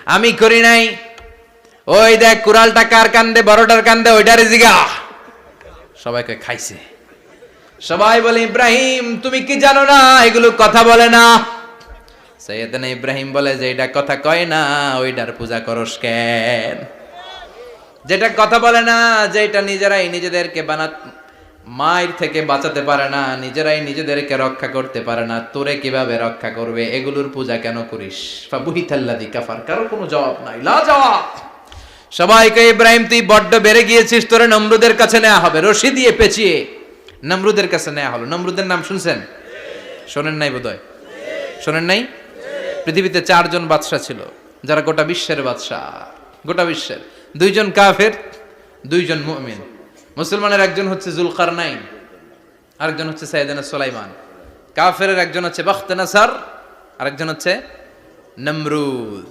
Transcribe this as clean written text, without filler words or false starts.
আমি করি নাই। ওই দেখ কুড়ালটা কার কান্দে, বড়টার কান্দে, ওইটারে জিগা। সবাইকে খাইছে। সবাই বলে ইব্রাহিম তুমি কি জানো না এগুলো কথা বলে না? সৈয়দনা ইব্রাহিম বলে যে এটা কথা কয় না ওইটার পূজা করস কেন? যেটা কথা বলে না, যেটা নিজেরাই নিজেদেরকে মায়ের থেকে বাঁচাতে পারে না, নিজেরাই নিজেদেরকে রক্ষা করতে পারে না, তোরে কিভাবে রক্ষা করবে? এগুলোর পূজা কেন করিস? ফাবুহিতাল্লাযী কাফার। কারো কোনো জবাব নাই, লা জবাব। সবাইকে ইব্রাহিম তুই বড্ড বেড়ে গিয়েছিস, তোরে নমরুদের কাছে নেওয়া হবে, রশি দিয়ে পেঁচিয়ে নমরুদের কাছে নেওয়া হলো। নমরুদের নাম শুনছেন? শোনেন নাই বোধহয়। শোনেন নাই? পৃথিবীতে 4 জন বাদশা ছিল যারা গোটা বিশ্বের বাদশা। গোটা বিশ্বের 2 জন কাফের, 2 জন মুমিন। মুসলমানের একজন হচ্ছে যুলকারনাইন, আরেকজন হচ্ছে সাইয়েদনা সুলাইমান। কাফেরের একজন হচ্ছে বখতনাসার, আরেকজন হচ্ছে নমরুদ।